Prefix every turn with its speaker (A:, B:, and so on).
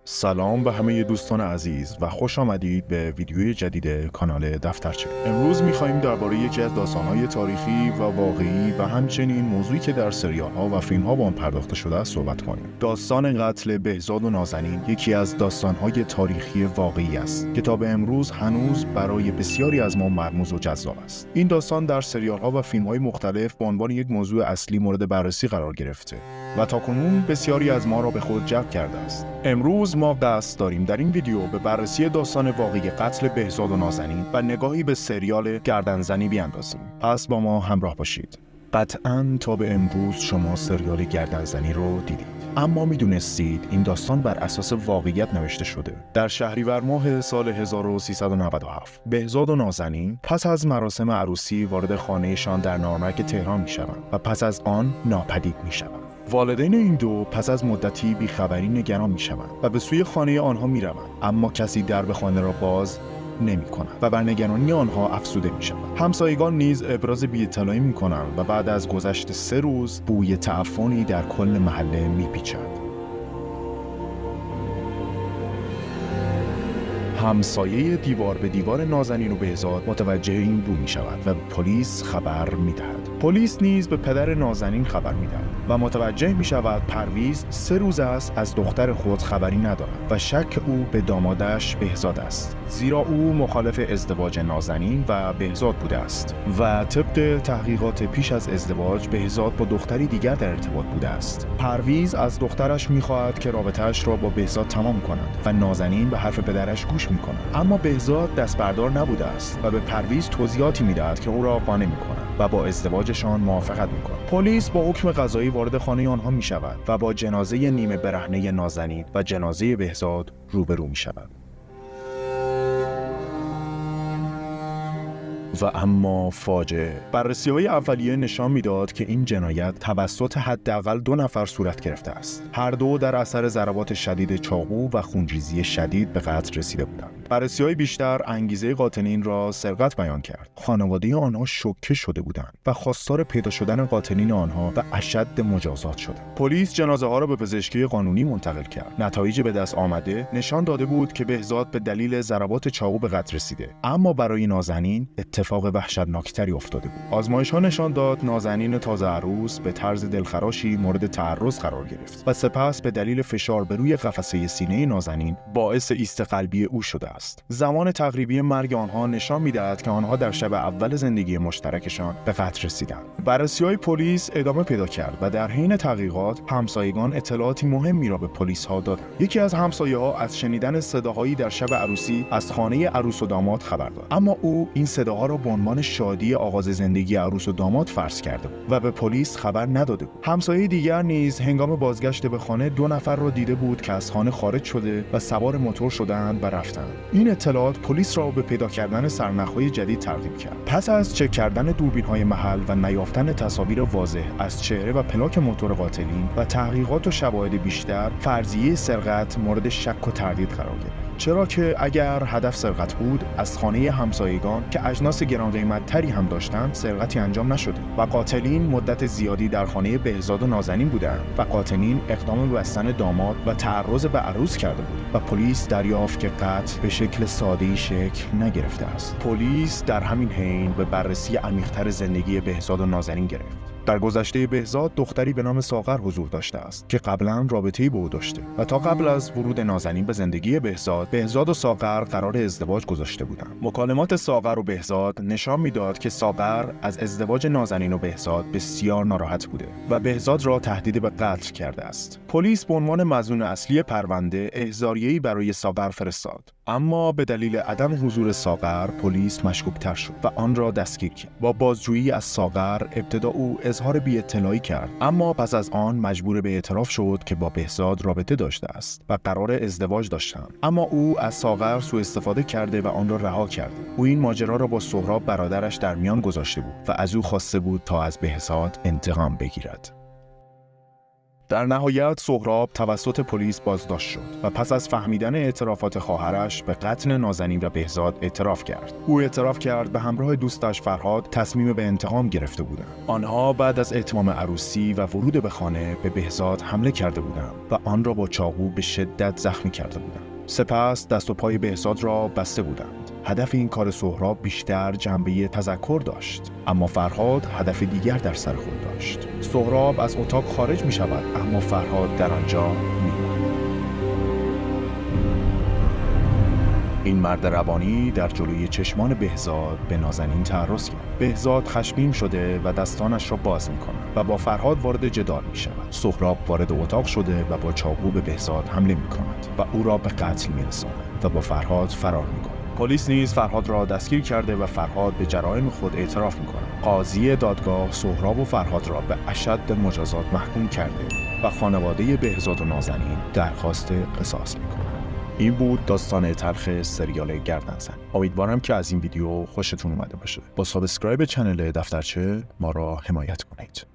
A: سلام به همه دوستان عزیز و خوش آمدید به ویدیوی جدید کانال دفترچه. امروز می‌خوایم درباره یکی از داستان‌های تاریخی و واقعی و همچنین موضوعی که در سریال‌ها و فیلم‌ها به آن پرداخته شده است صحبت کنیم. داستان قتل بهزاد و نازنین یکی از داستان‌های تاریخی واقعی است که تا به امروز هنوز برای بسیاری از ما مرموز و جذاب است. این داستان در سریال‌ها و فیلم‌های مختلف به عنوان یک موضوع اصلی مورد بررسی قرار گرفته و تاکنون بسیاری از ما را به خود جلب کرده است. امروز ما قصد داریم در این ویدیو به بررسی داستان واقعی قتل بهزاد و نازنین و نگاهی به سریال گردنزنی بیاندازیم. پس با ما همراه باشید. قطعاً تا به امروز شما سریال گردنزنی رو دیدید، اما میدونستید این داستان بر اساس واقعیت نوشته شده. در شهریور ماه سال 1397 بهزاد و نازنین پس از مراسم عروسی وارد خانه‌شان در نارنج تهران میشوند و پس از آن ناپدید میشوند. والدین این دو پس از مدتی بیخبری نگران میشوند و به سوی خانه آنها میروند، اما کسی درب خانه را باز نمی کند و بر نگرانی آنها افسوده می شود. همسایگان نیز ابراز بی‌اطلاعی می کنند و بعد از گذشت 3 روز بوی تعفنی در کل محله می پیچد. همسایه دیوار به دیوار نازنین و بهزاد متوجه این بو می شود و به پلیس خبر می دهد. پلیس نیز به پدر نازنین خبر می دهد و متوجه می شود پرویز 3 روز است از دختر خود خبری ندارد و شک او به دامادش بهزاد است، زیرا او مخالف ازدواج نازنین و بهزاد بوده است و طبق تحقیقات پیش از ازدواج بهزاد با دختری دیگر در ارتباط بوده است. پرویز از دخترش می خواهد که رابطه‌اش را با بهزاد تمام کند و نازنین به حرف پدرش گوش می کند، اما بهزاد دست بردار نبوده است و به پرویز توضیحاتی می دهد که او را قانع می کند و با ازدواجشان موافقت می کند. پلیس با حکم قضایی وارد خانه آنها می شود و با جنازه نیمه برهنه نازنین و جنازه بهزاد روبرو می شود. و اما فاجعه. بررسی‌های اولیه نشان می‌داد که این جنایت توسط حداقل 2 نفر صورت گرفته است. هر دو در اثر ضربات شدید چاقو و خونریزی شدید به قتل رسیده بودند. بررسی‌های بیشتر انگیزه قاتلین را سرقت بیان کرد. خانواده آنها شوکه شده بودند و خواستار پیدا شدن قاتلین آنها و اشد مجازات شدند. پلیس جنازه‌ها را به پزشکی قانونی منتقل کرد. نتایج به دست آمده نشان داده بود که بهزاد به دلیل ضربات چاقو به قتل رسیده، اما برای نازنین اتفاق وحشتناکتری افتاده بود. آزمایش‌ها نشان داد نازنین تازه عروس به طرز دلخراشی مورد تعرض قرار گرفت و سپس به دلیل فشار بر روی قفسه سینه نازنین باعث ایست قلبی او شده است. زمان تقریبی مرگ آنها نشان می‌دهد که آنها در شب اول زندگی مشترکشان به قتل رسیدند. بررسی‌های پلیس ادامه پیدا کرد و در حین تحقیقات همسایگان اطلاعاتی مهمی را به پلیس‌ها دادند. یکی از همسایه‌ها از شنیدن صداهایی در شب عروسی از خانه عروس و داماد خبر داد، اما او این صداها را به عنوان شادی آغاز زندگی عروس و داماد فرض کرده بود و به پلیس خبر نداده بود. همسایه دیگر نیز هنگام بازگشت به خانه 2 نفر را دیده بود که از خانه خارج شده و سوار موتور شدند و رفتند. این اطلاعات پلیس را به پیدا کردن سرنخ‌های جدید ترغیب کرد. پس از چک کردن دوربین‌های محل و نیافتن تصاویر واضح از چهره و پلاک موتور قاتلین و تحقیقات و شواهد بیشتر، فرضیه سرقت مورد شک و تردید قرار گرفت، چرا که اگر هدف سرقت بود از خانه همسایگان که اجناس گران قیمت تری هم داشتند سرقتی انجام نشده و قاتلین مدت زیادی در خانه بهزاد و نازنین بودند و قاتلین اقدام به بستن داماد و تعرض به عروس کرده بود و پلیس دریافت که قتل به شکل ساده‌ای شکل نگرفته است. پلیس در همین حین به بررسی عمیق‌تر زندگی بهزاد و نازنین گرفت. در گذشته بهزاد دختری به نام ساغر حضور داشته است که قبلا رابطه‌ای با او داشته و تا قبل از ورود نازنین به زندگی بهزاد و ساغر قرار ازدواج گذاشته بودند. مکالمات ساغر و بهزاد نشان میداد که ساغر از ازدواج نازنین و بهزاد بسیار ناراحت بوده و بهزاد را تهدید به قتل کرده است. پلیس به عنوان مظنون اصلی پرونده احضاریه‌ای برای ساغر فرستاد، اما به دلیل عدم حضور ساغر پلیس مشکوک‌تر شد و آن را دستگیر کرد. با بازجویی از ساغر ابتدا او اظهار بی‌اطلاعی کرد، اما پس از آن مجبور به اعتراف شد که با بهزاد رابطه داشته است و قرار ازدواج داشتند، اما او از ساغر سوء استفاده کرده و آن را رها کرده. او این ماجرا را با سهراب برادرش در میان گذاشته بود و از او خواسته بود تا از بهزاد انتقام بگیرد. در نهایت سهراب توسط پلیس بازداشت شد و پس از فهمیدن اعترافات خواهرش به قتل نازنین و بهزاد اعتراف کرد. او اعتراف کرد به همراه دوستش فرهاد تصمیم به انتقام گرفته بودند. آنها بعد از اتمام عروسی و ورود به خانه به بهزاد حمله کرده بودند و آن را با چاقو به شدت زخمی کرده بودند. سپس دست و پای بهزاد را بسته بودند. هدف این کار سهراب بیشتر جنبه تذکر داشت، اما فرهاد هدف دیگر در سر خود داشت. سهراب از اتاق خارج می شود، اما فرهاد در آنجا می. این مرد روانی در جلوی چشمان بهزاد به نازنین تعرض کرد. بهزاد خشمگین شده و دستانش را باز می‌کند و با فرهاد وارد جدال می‌شود. سهراب وارد اتاق شده و با چاقو به بهزاد حمله می‌کند و او را به قتل می‌رساند و با فرهاد فرار می‌کند. پلیس نیز فرهاد را دستگیر کرده و فرهاد به جرایم خود اعتراف می‌کند. قاضی دادگاه سهراب و فرهاد را به اشد مجازات محکوم کرده و خانواده بهزاد و نازنین درخواست قصاص می‌کند. این بود داستان تلخ سریال گردنزن. امیدوارم که از این ویدیو خوشتون اومده باشه. با سابسکرایب چنل دفترچه ما را حمایت کنید.